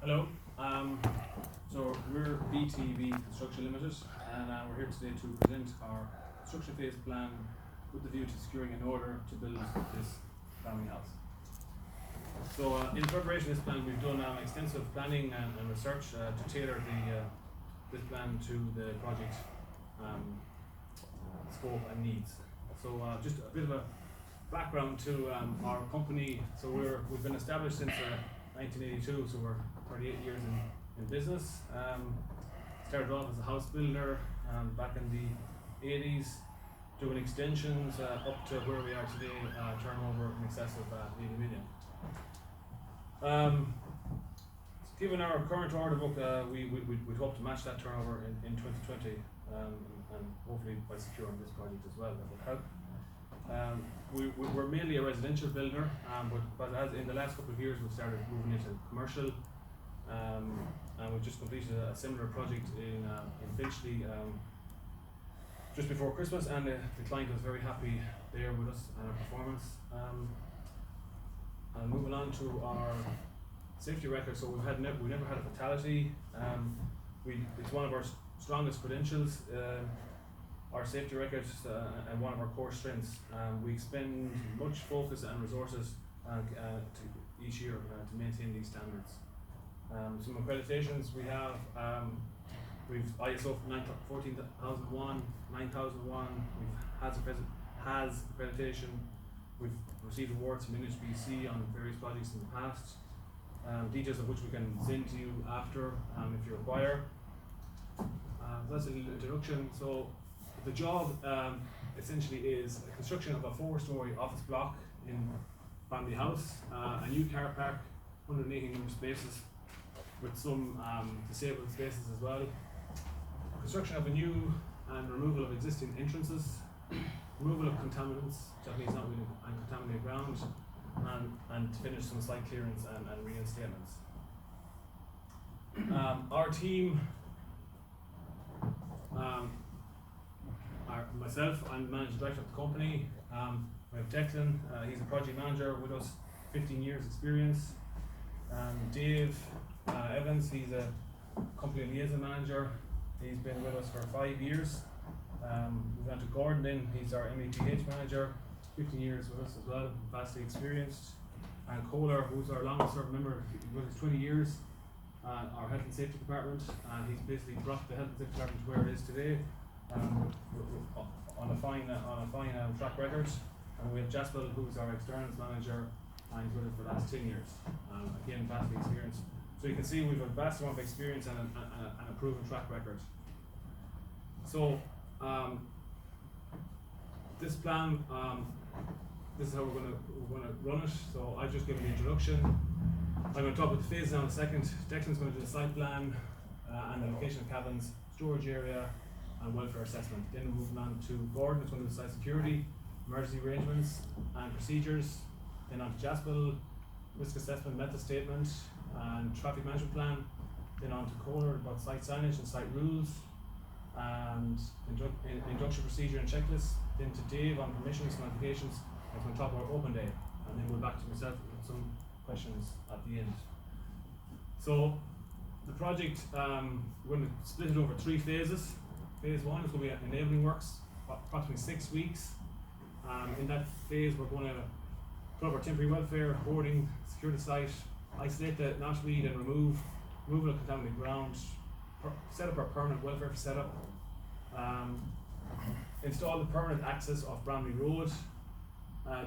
Hello, so we're BTV Construction Limited, and we're here today to present our construction phase plan with the view to securing an order to build this family house. So in preparation of this plan, we've done extensive planning and research to tailor this plan to the project scope and needs. So just a bit of a background to our company. So we've been established since 1982, so we're 38 years in business. Started off as a house builder back in the 80s, doing extensions up to where we are today, turnover in excess of 80 million. Given our current order book, we'd hope to match that turnover in 2020, and hopefully by securing this project as well, that will help. We're mainly a residential builder, but as in the last couple of years we've started moving into commercial, and we've just completed a similar project in Finchley just before Christmas, and the client was very happy there with us and our performance. And moving on to our safety record, so we never had a fatality. It's one of our strongest credentials. Our safety records and one of our core strengths. We expend much focus and resources to each year to maintain these standards. Some accreditations we have, we've ISO 14001, 9001, we've HAS accreditation, we've received awards from BC on various projects in the past, details of which we can send to you after if you require. That's a little introduction. So the job essentially is a construction of a 4-story office block in family house, a new car park, 180 number spaces with some disabled spaces as well. Construction of a new and removal of existing entrances, removal of contaminants, that means not really uncontaminated ground, and to finish some site clearance and reinstatements. Our team, myself, I'm the managing director of the company. We have Declan, he's a project manager with us, 15 years experience. Dave Evans, he's a company liaison manager. He's been with us for 5 years. We've gone to Gordon then, he's our MEPH manager, 15 years with us as well, vastly experienced. And Kohler, who's our longest serving member, with us 20 years, our health and safety department, and he's basically brought the health and safety department to where it is today, on a fine track record. And we have Jaspel, who's our externals manager, and he's with us for the last 10 years. Again, vastly experienced. So you can see we have a vast amount of experience and a proven track record. So this plan, this is how we're going to run it. So I've just given the introduction. I'm going to talk about the phases now in a second. Declan's going to do the site plan and the location of cabins, storage area, and welfare assessment. Then we're moving on to Gordon, who's going to do the site security, emergency arrangements and procedures. Then on to Jaspel, risk assessment, method statement, and traffic management plan. Then on to Kohler about site signage and site rules, and induction procedure and checklist. Then to Dave on permissions and notifications. I'm going to talk about open day, and then we're back to myself with some questions at the end. So the project, we're going to split it over 3 phases. Phase 1 is going to be enabling works, approximately 6 weeks. In that phase, we're going to put up our temporary welfare, boarding, secure the site, isolate the knotweed and removal of contaminated ground, set up our permanent welfare setup, install the permanent access off Bramley Road,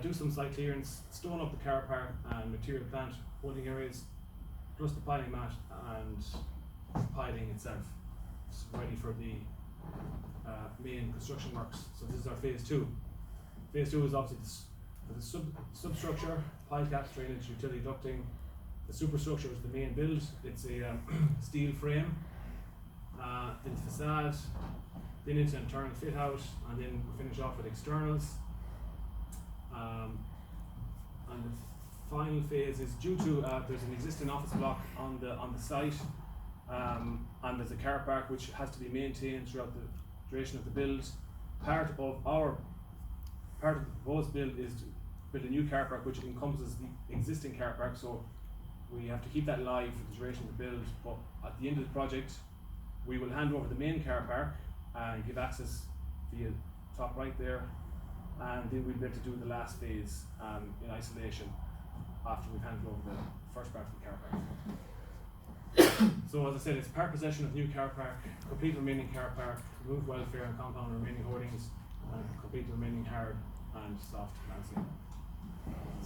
do some site clearance, stone up the car park and material plant holding areas, plus the piling mat and piling itself. It's ready for the main construction works. So this is our phase 2. Phase 2 is obviously the substructure, pile caps, drainage, utility ducting. The superstructure is the main build. It's a steel frame, then the facade, then into internal fit out, and then we finish off with externals. And the final phase is due to there's an existing office block on the site, and there's a car park which has to be maintained throughout the duration of the build. Part of the proposed build is to build a new car park which encompasses the existing car park. So we have to keep that live for the duration of the build, but at the end of the project, we will hand over the main car park and give access via top right there, and then we'll be able to do the last phase in isolation after we've handed over the first part of the car park. So as I said, it's part possession of new car park, complete remaining car park, remove welfare and compound remaining hoardings, and complete the remaining hard and soft landscape.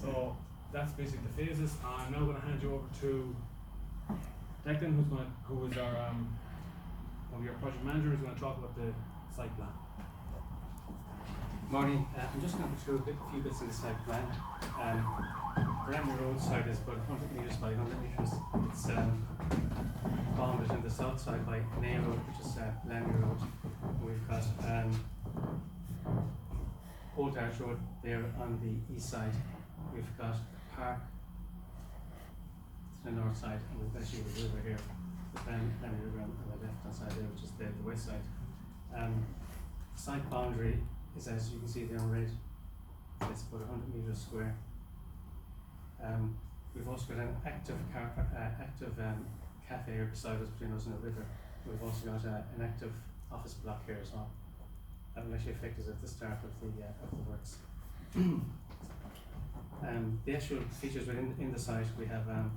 So that's basically the phases. I'm now going to hand you over to Declan, who is our one of your project manager, who's going to talk about the site plan. Morning. I'm just going to go through a few bits of the site plan. Brandon Road side is about 100 metres by 100 metres. It's bounded on the south side by Nail Road, which is Langley Road. We've got Old Arch Road there on the east side. We've got Park to the north side, and we've actually a river here, the Langley River on the left hand side there, which is the west side. Site boundary is, as you can see there in red, it's about 100 metres square. We've also got an active cafe here beside us, between us and the river. We've also got an active office block here as well. That will actually affect us at the start of the works. The actual features within the site, we have an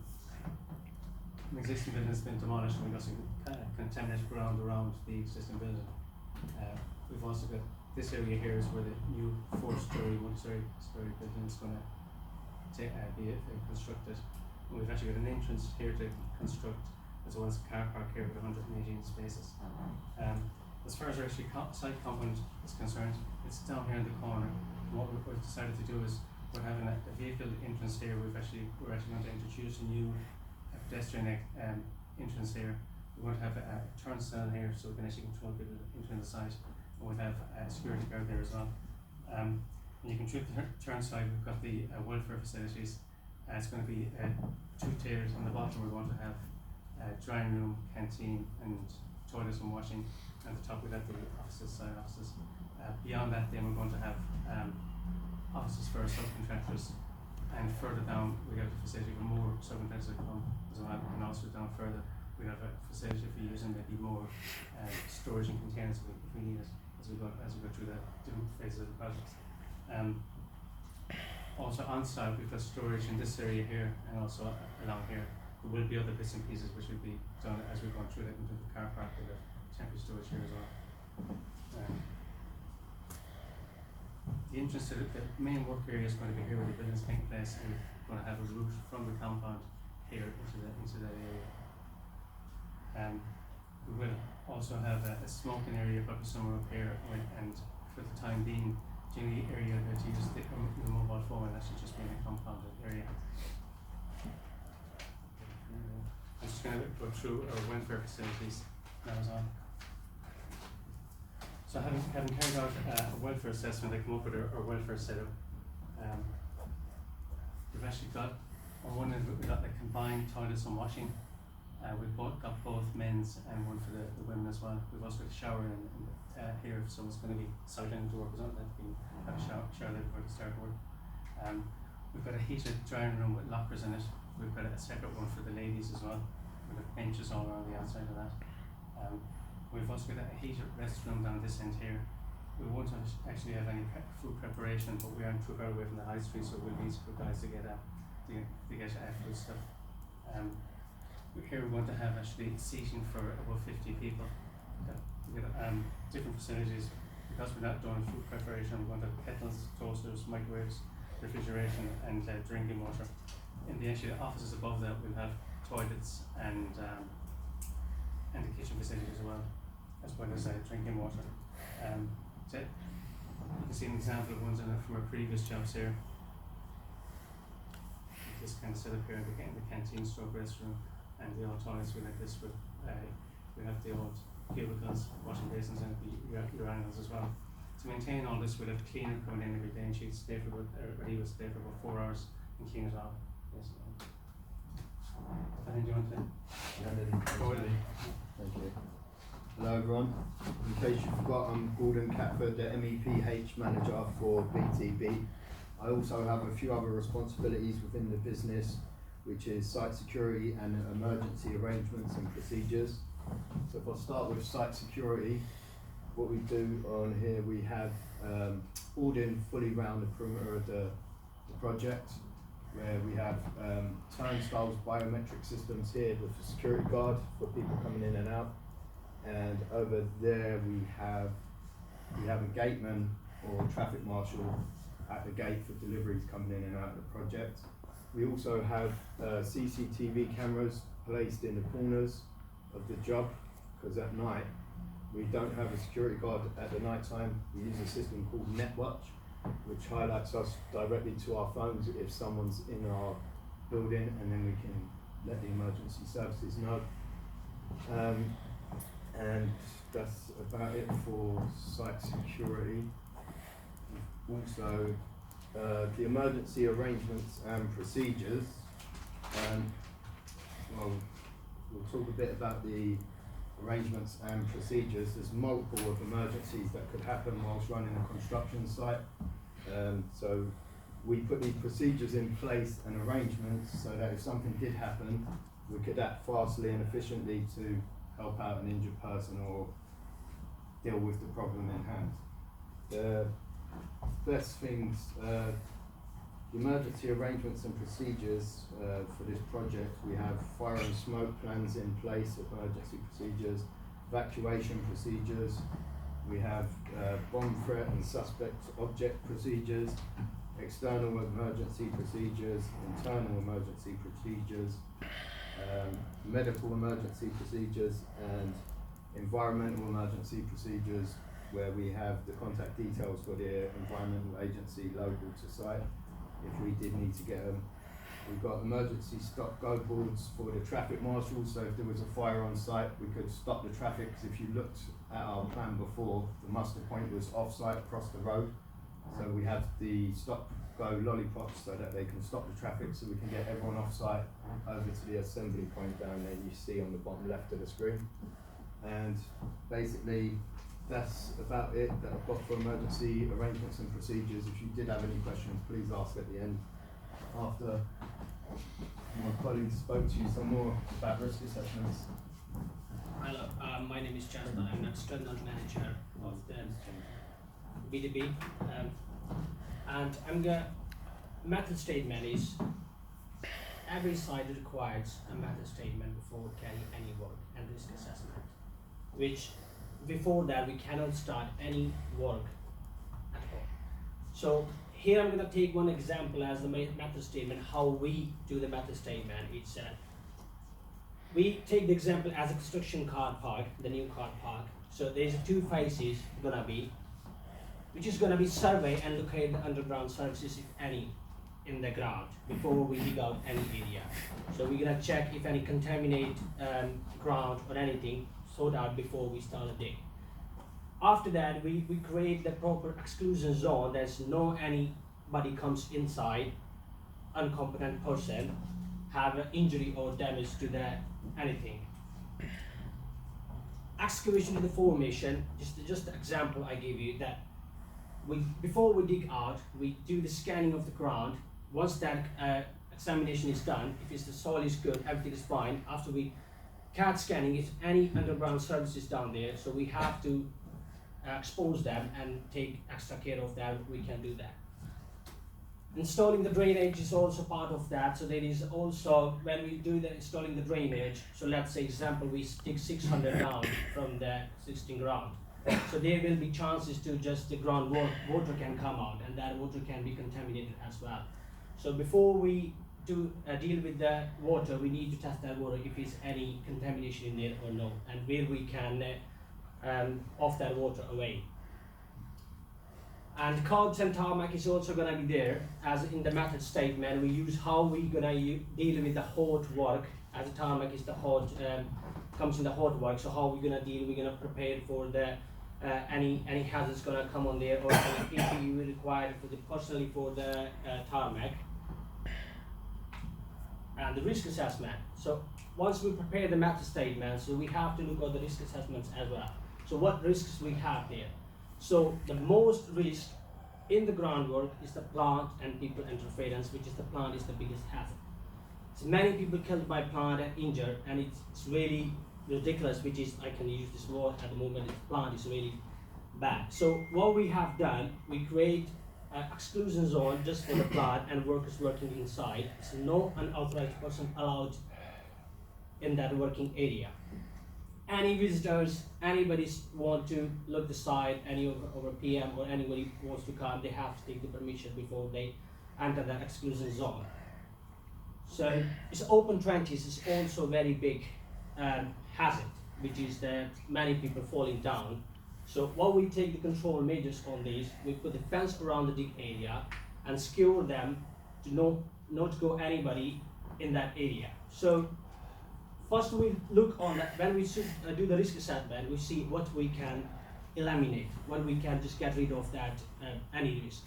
existing building that's been demolished, and we've got some contaminated ground around the existing building. We've also got this area here is where the new 4-story, 1-story building is going to be constructed. And we've actually got an entrance here to construct, as well as a car park here with 118 spaces. As far as our actually site component is concerned, it's down here in the corner. And what we've decided to do is we're having a vehicle entrance here. We're actually going to introduce a new pedestrian entrance here. We're going to have a turnstile here, so we can actually control people entering the site. And we'll have a security guard there as well. And you can through the turnstile, we've got the welfare facilities. It's going to be 2 tiers. On the bottom, we're going to have a drying room, canteen, and toilets and washing. And at the top, we'll have the offices, side offices. Beyond that, then we're going to have offices for our subcontractors. And further down, we have the facility for more subcontractors that come as well. And also down further, we have a facility for using maybe more storage and containers if we need it as we go through the different phases of the project. Also on site, we've got storage in this area here and also along here. There will be other bits and pieces which will be done as we go through that into the car park with the temporary storage here as well. The entrance to the main work area is going to be here where the building's taking place, and we're going to have a route from the compound here into that area. We will also have a smoking area probably somewhere up here, and for the time being, the only area that you use the mobile phone, and actually just being a compounded area. I'm just going to go through our welfare facilities now as well. So having carried out a welfare assessment, I come up with our welfare setup. We've actually got, on one end we've got the combined toilets and washing. We've got both men's and one for the women as well. We've also got a shower here if someone's going to be cycling into work, have a shower there before they start work. We've got a heated drying room with lockers in it. We've got a separate one for the ladies as well, with benches all around the outside of that. We've also got a heated restroom down this end here. We won't actually have any food preparation, but we aren't too far away from the high street, so we'll need for guys to get food stuff. Here we're going to have actually seating for about 50 people. We've got different facilities. Because we're not doing food preparation, we're going to have kettles, toasters, microwaves, refrigeration, and drinking water. In the actual offices above that, we'll have toilets and the kitchen facilities as well as drinking water. So you can see an example of ones from our previous jobs here. This kind of setup here, the canteen stroke restroom, and the old toilets we like this with we have the old cubicles, washing basins, and the urinals as well. To maintain all this, we'll have a cleaner coming in every day, and she'd stay for he would stay for about 4 hours and clean it off. Yes. I think you want to go ahead. Thank you. Hello everyone. In case you forgot, I'm Gordon Catford, the MEPH manager for BTB. I also have a few other responsibilities within the business, which is site security and emergency arrangements and procedures. So if I start with site security, what we do on here, we have hauled in fully round the perimeter of the project, where we have turnstiles, biometric systems here with a security guard for people coming in and out, and over there we have a gateman or traffic marshal at the gate for deliveries coming in and out of the project. We also have CCTV cameras placed in the corners of the job, because at night we don't have a security guard at the night time. We use a system called Netwatch, which highlights us directly to our phones if someone's in our building, and then we can let the emergency services know. And that's about it for site security. Also, the emergency arrangements and procedures. Well, we'll talk a bit about the arrangements and procedures. There's multiple of emergencies that could happen whilst running a construction site. So we put these procedures in place and arrangements so that if something did happen, we could act fastly and efficiently to help out an injured person or deal with the problem in hand. The best things, the emergency arrangements and procedures for this project, we have fire and smoke plans in place, emergency procedures, evacuation procedures, we have bomb threat and suspect object procedures, external emergency procedures, internal emergency procedures, medical emergency procedures, and environmental emergency procedures, where we have the contact details for the environmental agency local to site if we did need to get them. We've got emergency stop go boards for the traffic marshals, so if there was a fire on site we could stop the traffic, because if you looked at our plan before, the muster point was off site across the road, so we have the stop go lollipops so that they can stop the traffic, so we can get everyone off site over to the assembly point down there you see on the bottom left of the screen. And basically that's about it that I've got for emergency arrangements and procedures. If you did have any questions, please ask at the end after my colleagues spoke to you some more about risk assessments. Hello, my name is Chanda. I'm an external manager of the BDB, and I'm the method statement is every site requires a method statement before carrying any work and risk assessment, which before that we cannot start any work at all. So here I'm going to take one example as the method statement, how we do the method statement. It's we take the example as a construction car park, the new car park. So there's two phases gonna be, which is gonna be survey and locate the underground services, if any, in the ground before we dig out any area. So we're gonna check if any contaminate ground or anything, sort out before we start a dig. After that, we create the proper exclusion zone. There's no anybody comes inside, incompetent person, have an injury or damage to the anything. Excavation to the formation, just the example I gave you, that before we dig out, we do the scanning of the ground. Once that examination is done, if the soil is good, everything is fine. After we CAD scanning, if any underground services down there, so we have to expose them and take extra care of them, we can do that. Installing the drainage is also part of that. So there is also, when we do the installing the drainage, so let's say example we dig 600 down from the existing ground. So there will be chances to just the ground water can come out, and that water can be contaminated as well. So before we do deal with the water, we need to test that water if there's any contamination in there or no, and where we can off that water away. And curbs and tarmac is also going to be there, as in the method statement. We use how we gonna deal with the hot work, as the tarmac is the hot comes in the hot work. So how we gonna deal? We're gonna prepare for the any hazards gonna come on there, or any PPE required for the personally for the tarmac. And the risk assessment. So once we prepare the method statement, so we have to look at the risk assessments as well. So what risks we have there? So the most risk in the groundwork is the plant and people interference, which is the plant is the biggest hazard. So many people killed by plant and injured, and it's really ridiculous, which is, I can use this word at the moment, plant is really bad. So what we have done, we create an exclusion zone just for the plant and workers working inside. So no unauthorized person allowed in that working area. Any visitors, anybody want to look the site, any over PM or anybody wants to come, they have to take the permission before they enter that exclusion zone. So it's open trenches is also very big hazard, which is that many people falling down. So what we take the control measures on these, we put the fence around the dig area and secure them to not go anybody in that area. So first we look on that, when we should do the risk assessment, we see what we can eliminate, what we can just get rid of that any risk.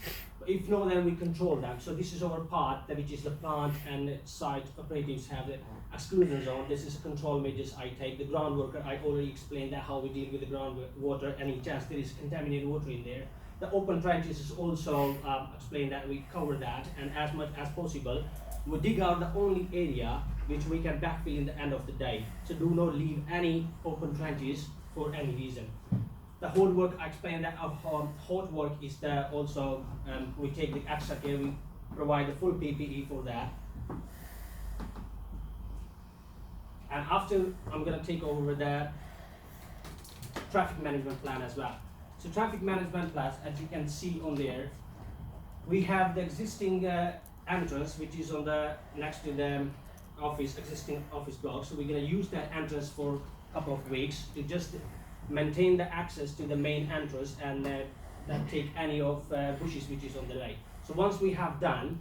If no, then we control them. So this is our part, which is the plant and site operatives have the exclusion zone. This is control measures I take. The ground worker, I already explained that how we deal with the groundwater, any chance there is contaminated water in there. The open trenches is also explained that we cover that, and as much as possible, we dig out the only area which we can backfill in the end of the day. So do not leave any open trenches for any reason. The hot work, I explained that hot work is there also, we take the extra care, we provide the full PPE for that. And after, I'm gonna take over the traffic management plan as well. So traffic management plan, as you can see on there, we have the existing entrance, which is on the next to the existing office block. So we're gonna use that entrance for a couple of weeks to just maintain the access to the main entrance and not take any of bushes which is on the right. So once we have done,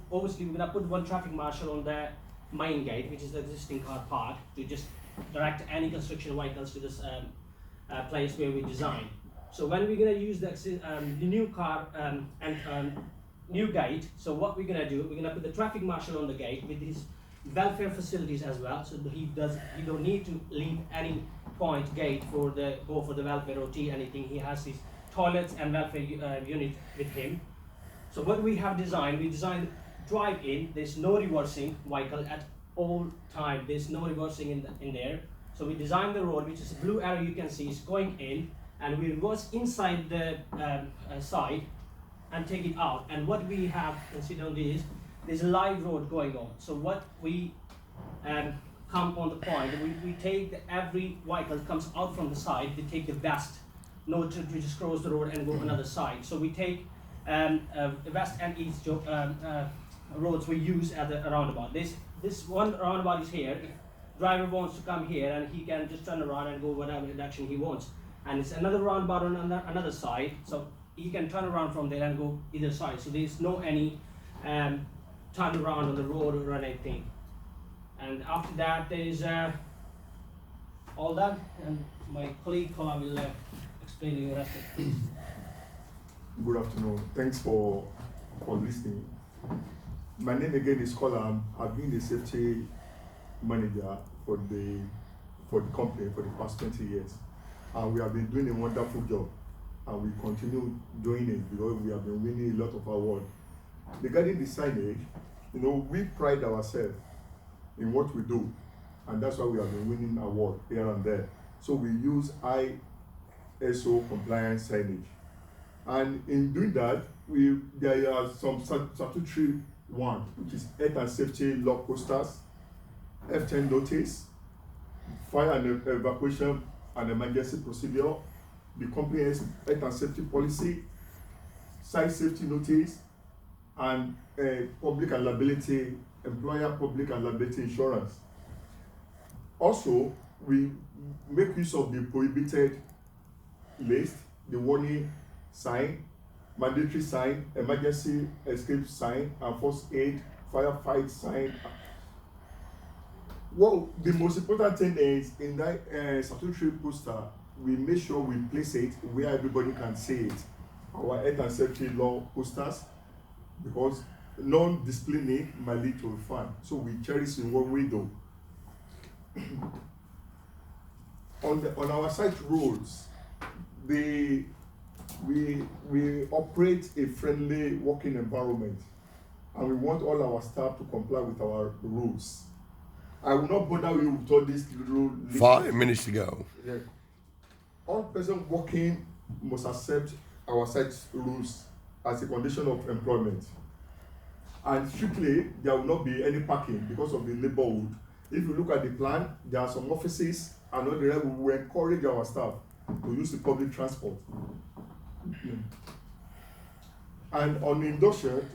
obviously we're gonna put one traffic marshal on the main gate, which is the existing car park, to just direct any construction vehicles to this place where we design. So when we're gonna use the new car new gate, so what we're gonna do, we're gonna put the traffic marshal on the gate with his welfare facilities as well, so he don't need to leave any point gate for the welfare or tea, anything. He has his toilets and welfare unit with him. So what we have designed, we designed drive-in. There's no reversing vehicle at all time. There's no reversing in there. So we designed the road, which is a blue arrow you can see is going in, and we reverse inside the side and take it out. And what we have considered on this, there's a live road going on. So what we come on the point, we take every vehicle comes out from the side, they take the west, no to just cross the road and go another side. So we take west and east roads we use at the roundabout. This one roundabout is here. If driver wants to come here, and he can just turn around and go whatever direction he wants. And it's another roundabout on another side, so he can turn around from there and go either side. So there's no any turn around on the road or anything. And after that, there is all that, and my colleague Kola will explain the rest of it. Good afternoon. Thanks for listening. My name again is Kola. I've been the safety manager for the company for the past 20 years. And we have been doing a wonderful job, and we continue doing it because we have been winning a lot of awards. Regarding the signage, we pride ourselves in what we do, and that's why we have been winning awards here and there. So we use ISO compliance signage, and in doing that, there are some statutory one, which is health and safety log posters, F10 notice, fire and evacuation and emergency procedure, the company's health and safety policy, site safety notice, and public and liability, employer public and liability insurance. Also, we make use of the prohibited list, the warning sign, mandatory sign, emergency escape sign, and first aid, firefight sign. Well, the most important thing is in that statutory poster, we make sure we place it where everybody can see it. Our health and safety law posters, because non-displaying it might lead to a fine. So we cherish in what we do. On our site roads, we operate a friendly working environment. and we want all our staff to comply with our rules. I will not bother you with all this rule. 5 minutes to go. Yeah. All persons working must accept our site's rules as a condition of employment. And strictly, there will not be any parking because of the neighborhood. If you look at the plan, there are some offices and on the level we will encourage our staff to use the public transport. And on induction,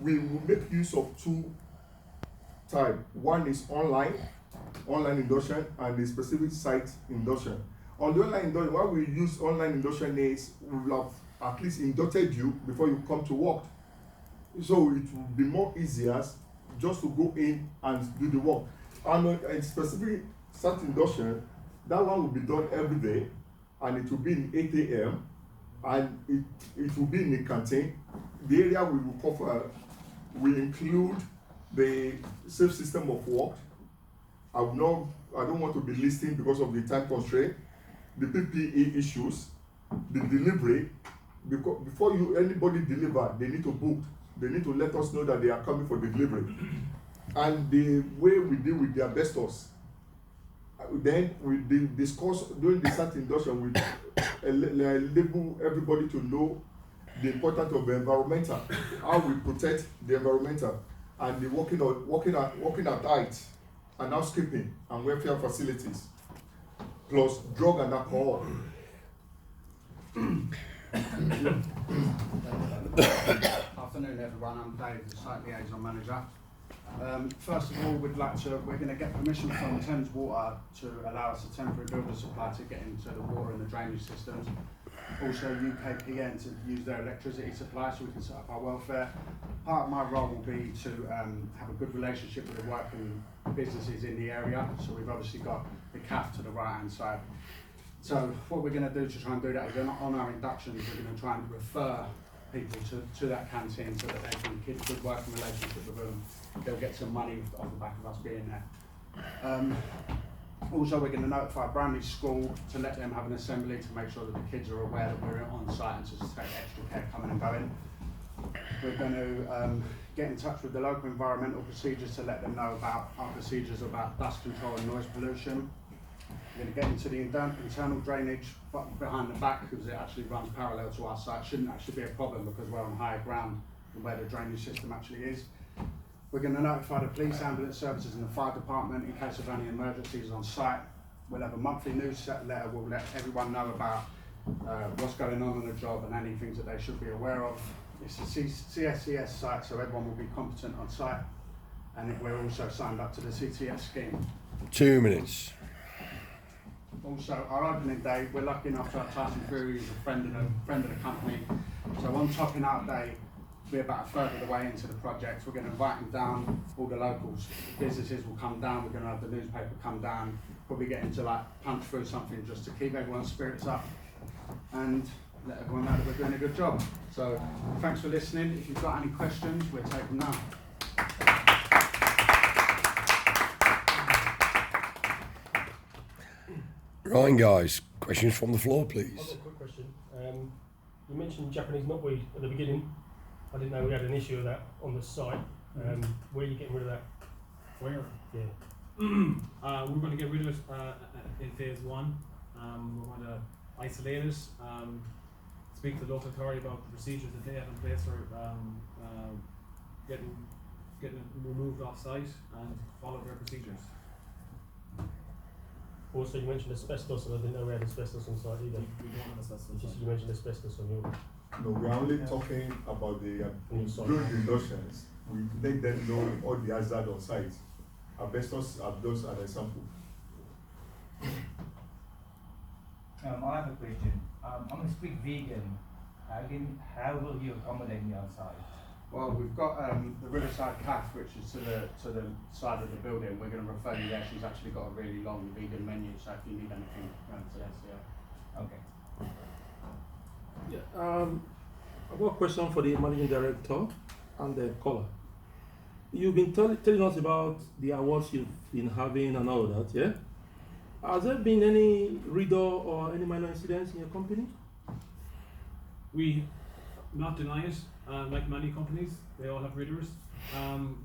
we will make use of two types. One is online induction, and the specific site induction. On the online induction, why we use online induction is we will have at least inducted you before you come to work. So it will be more easier just to go in and do the work. And a specific site induction, that one will be done every day, and it will be in 8 a.m. and it will be in the canteen. The area we will cover will include the safe system of work. I don't want to be listing because of the time constraint, the PPE issues, the delivery. Because before anybody deliver, they need to book. They need to let us know that they are coming for the delivery. And the way we deal with the asbestos. Then we discuss during the site induction, we label everybody to know the importance of the environmental, how we protect the environmental, and the working at height, and housekeeping and welfare facilities, plus drug and alcohol. Afternoon everyone, I'm Dave, the Site Liaison Manager. First of all, we're going to get permission from Thames Water to allow us a temporary builder supply to get into the water and the drainage systems. Also UKPN to use their electricity supply so we can set up our welfare. Part of my role will be to have a good relationship with the working businesses in the area. So we've obviously got the CAF to the right hand side. So what we're going to do to try and do that is on our inductions, we're going to try and refer people to that canteen so that they can keep a good working relationship with them. They'll get some money off the back of us being there. Also, we're going to notify Bramley School to let them have an assembly to make sure that the kids are aware that we're on site and to take extra care coming and going. We're going to get in touch with the local environmental procedures to let them know about our procedures about dust control and noise pollution. We're going to get into the internal drainage behind the back because it actually runs parallel to our site. Shouldn't actually be a problem because we're on higher ground than where the drainage system actually is. We're going to notify the police, ambulance services and the fire department in case of any emergencies on site. We'll have a monthly newsletter. We'll let everyone know about what's going on the job and any things that they should be aware of. It's a SMSTS site, so everyone will be competent on site. And we're also signed up to the CTS scheme. 2 minutes. Also, our opening day, we're lucky enough to have Tyson Fury, who's a friend of the company. So on topping out day, we're about a third of the way into the project. We're going to invite him down. All the locals, businesses will come down. We're going to have the newspaper come down. Probably get him to punch through something just to keep everyone's spirits up and let everyone know that we're doing a good job. So thanks for listening. If you've got any questions, we'll take them now. Right, guys, questions from the floor, I've please. got a quick question. You mentioned Japanese knotweed at the beginning. I didn't know we had an issue with that on the site. Where are you getting rid of that? Where? Yeah. We're going to get rid of it in phase one. We're going to isolate it, speak to the local authority about the procedures that they have in place for getting it removed off site and follow their procedures. Also, you mentioned asbestos, and I didn't know we had asbestos on site either. We don't have asbestos. Just you mentioned asbestos on your. No, we are only talking about the Inside. during the inductions. We let them know all the hazard on site. Asbestos are those an example. I have a question. I'm going to speak vegan. How will you accommodate me on site? Well, we've got the Riverside CAF, which is to the side of the building. We're going to refer you there. She's actually got a really long vegan menu, so if you need anything, to this, yeah. Okay. Yeah, I've got a question for the managing director and the caller. You've been telling us about the awards you've been having and all that, yeah? Has there been any reader or any minor incidents in your company? We not deny it. Like many companies, they all have readers.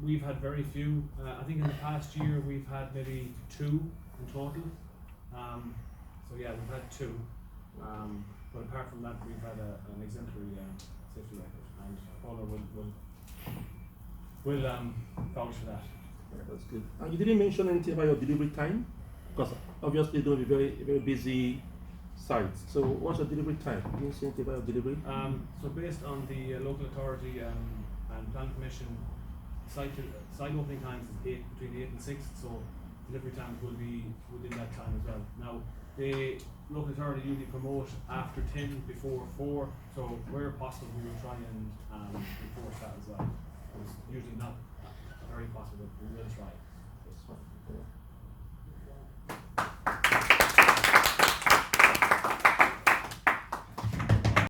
We've had very few. I think in the past year we've had maybe 2 in total. So yeah, we've had 2. But apart from that, we've had an exemplary safety record, and Paula will vouch for that. Yeah, that's good. And you didn't mention anything about your delivery time, because obviously you're going to be very busy site. So what's your delivery time? You didn't say anything about your delivery? So based on the local authority and plan commission, site opening times is between 8 and 6. So delivery times will be within that time as well. Now the local authority usually promote after 10, before 4. So where possible, we will try and enforce that as well. It's usually not very possible, but we will try. That's fine. Okay.